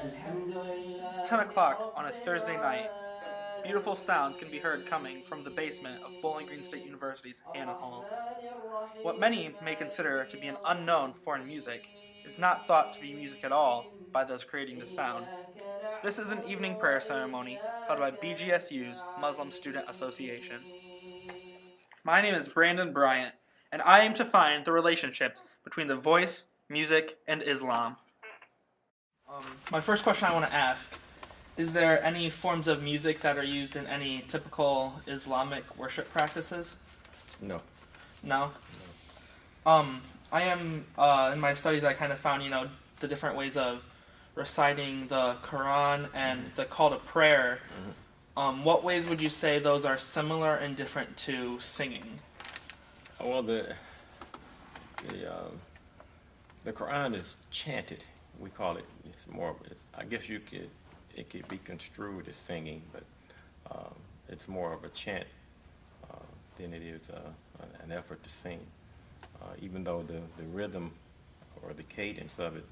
It's 10 o'clock on a Thursday night. Beautiful sounds can be heard coming from the basement of Bowling Green State University's Hannah Hall. What many may consider to be an unknown foreign music is not thought to be music at all by those creating the sound. This is an evening prayer ceremony held by BGSU's Muslim Student Association. My name is Brandon Bryant, and I aim to find the relationships between the voice, music, and Islam. My first question I want to ask, is there any forms of music that are used in any typical Islamic worship practices? No. No? I am, in my studies I kind of found, the different ways of reciting the Quran and the call to prayer. What ways would you say those are similar and different to singing? Well, the Quran is chanted. We call it. It's more. I guess it could be construed as singing, but it's more of a chant than it is an effort to sing. Even though the rhythm or the cadence of it,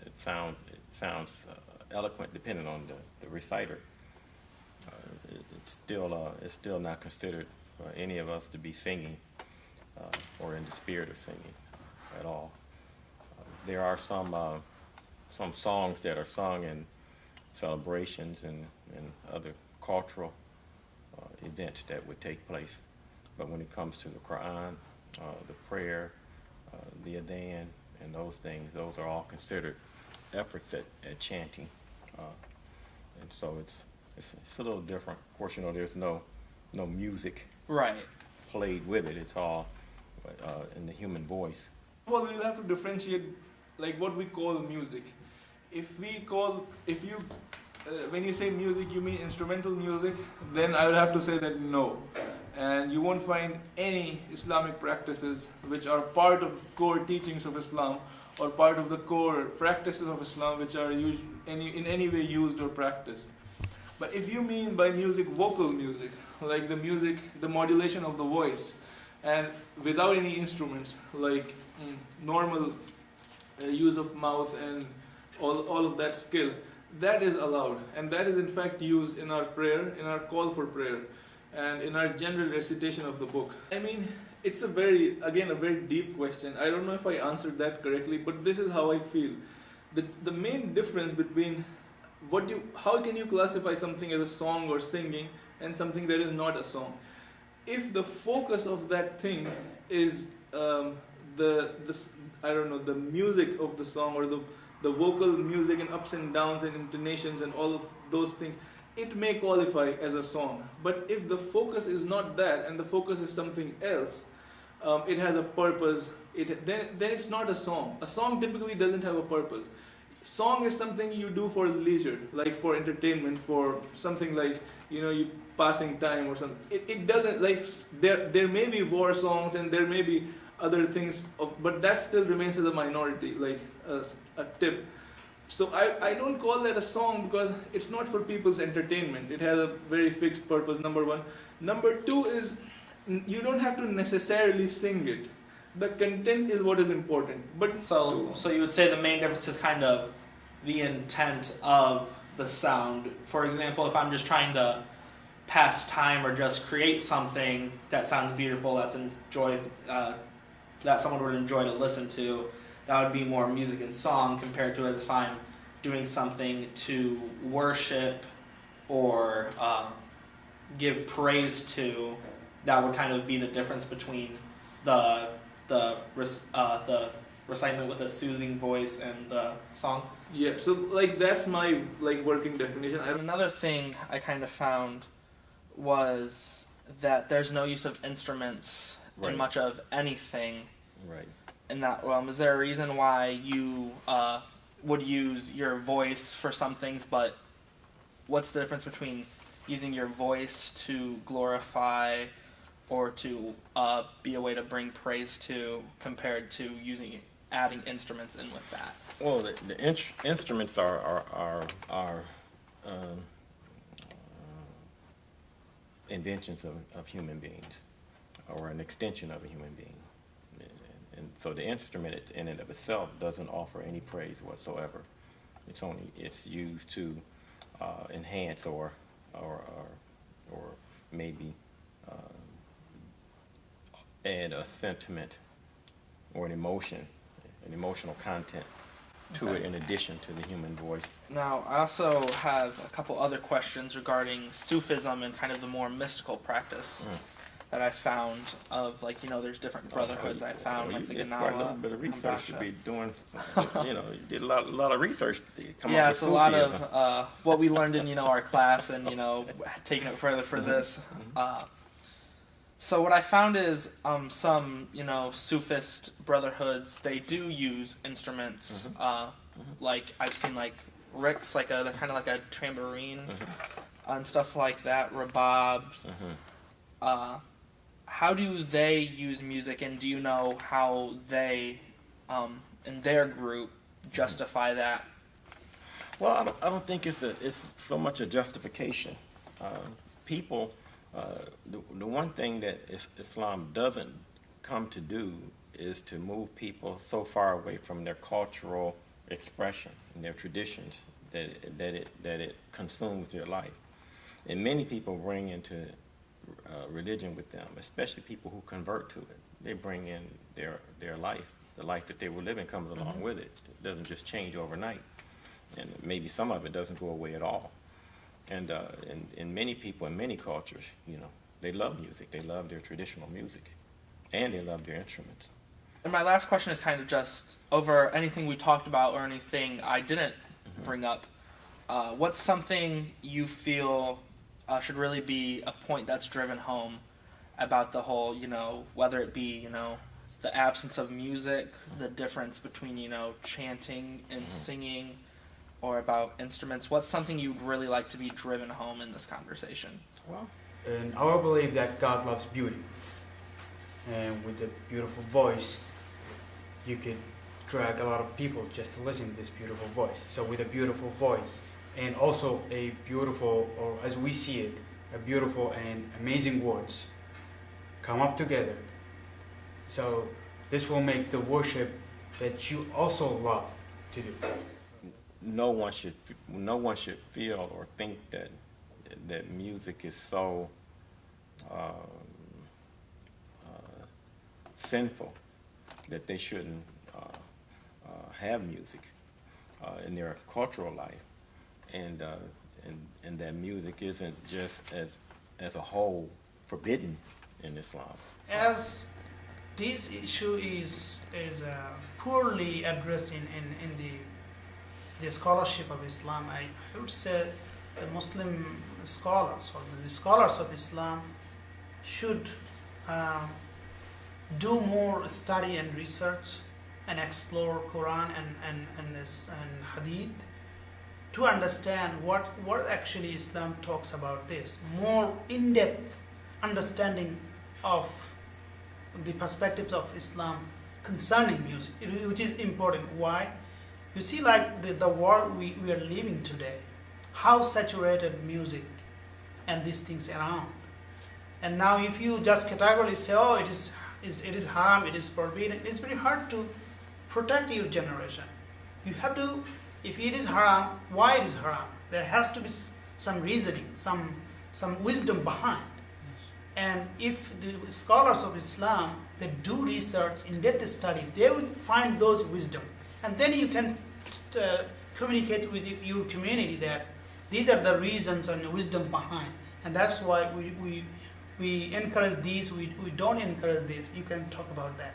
it sounds eloquent, depending on the reciter. It's still not considered for any of us to be singing or in the spirit of singing at all. There are some songs that are sung in celebrations and other cultural events that would take place. But when it comes to the Quran, the prayer, the adhan, and those things, those are all considered efforts at chanting. And so it's a little different. Of course, there's no music Right. played with it. It's all in the human voice. Well, we'll have to differentiate like what we call music. When you say music, you mean instrumental music, then I would have to say that no. And you won't find any Islamic practices which are part of core teachings of Islam or part of the core practices of Islam which are in any way used or practiced. But if you mean by music vocal music, like the modulation of the voice, and without any instruments, like normal use of mouth and all of that skill, that is allowed, and that is in fact used in our prayer, in our call for prayer, and in our general recitation of the book. I mean, it's a very deep question. I don't know if I answered that correctly, but this is how I feel. The main difference between how can you classify something as a song or singing and something that is not a song? If the focus of that thing is the music of the song, or the vocal music and ups and downs and intonations and all of those things, it may qualify as a song. But if the focus is not that and the focus is something else, it has a purpose, then it's not a song. A song typically doesn't have a purpose. Song is something you do for leisure, like for entertainment, for something like you passing time or something. It doesn't, like, there may be war songs and there may be other things, but that still remains as a minority, like a tip. So I don't call that a song because it's not for people's entertainment. It has a very fixed purpose, number one. Number two is you don't have to necessarily sing it. The content is what is important. But So you would say the main difference is kind of the intent of the sound. For example, if I'm just trying to pass time or just create something that sounds beautiful, that someone would enjoy to listen to, that would be more music and song compared to as if I'm doing something to worship or give praise to. That would kind of be the difference between the recitement with a soothing voice and the song. yeah, so like that's my working definition. Another thing I kind of found was that there's no use of instruments Right. in much of anything Right. in that realm. Is there a reason why you would use your voice for some things, but what's the difference between using your voice to glorify or to be a way to bring praise to, compared to adding instruments in with that? Well, the instruments are inventions of human beings, or an extension of a human being. And so the instrument in and of itself doesn't offer any praise whatsoever. It's used to enhance or maybe add a sentiment or an emotional content to it in addition to the human voice. Now, I also have a couple other questions regarding Sufism and kind of the more mystical practice that I found of, like, there's different brotherhoods I found, like the You did quite a little Ganawa, bit of research to Ambasha. be doing, you did a lot of research to come up Yeah, with it's a lot Sufism. of what we learned in our class, and taking it further for this. So what I found is some Sufist brotherhoods, they do use instruments. Like I've seen like riks, they're kind of like a tambourine and stuff like that, rababs. How do they use music, and do you know how they, in their group, justify that? Well, I don't think it's so much a justification. People, the one thing that Islam doesn't come to do is to move people so far away from their cultural expression and their traditions that it consumes their life. And many people bring into religion with them, especially people who convert to it. They bring in their life. The life that they were living comes along with it. It doesn't just change overnight. And maybe some of it doesn't go away at all. And many people in many cultures, they love music. They love their traditional music. And they love their instruments. And my last question is kind of just over anything we talked about or anything I didn't bring up. What's something you feel should really be a point that's driven home about the whole, whether it be, the absence of music, the difference between, chanting and singing, or about instruments? What's something you'd really like to be driven home in this conversation? Well, And I believe that God loves beauty. And with a beautiful voice, you could drag a lot of people just to listen to this beautiful voice. So with a beautiful voice, and also a beautiful, or as we see it, a beautiful and amazing words come up together. So this will make the worship that you also love to do. no one should feel or think that music is so sinful that they shouldn't have music in their cultural life, and that music isn't just as a whole forbidden in Islam. As this issue is poorly addressed in the scholarship of Islam, I would say the Muslim scholars or the scholars of Islam should do more study and research and explore Quran and Hadith to understand what actually Islam talks about this. More in-depth understanding of the perspectives of Islam concerning music, which is important. Why? You see, like the world we are living today, how saturated music and these things around. And now if you just categorically say, oh, it is haram, it is forbidden, it's very hard to protect your generation. You have to, if it is haram, why it is haram? There has to be some reasoning, some wisdom behind. And if the scholars of Islam, they do research, in-depth study, they will find those wisdom. And then you can communicate with your community that these are the reasons and the wisdom behind. And that's why we encourage these, we don't encourage this. You can talk about that.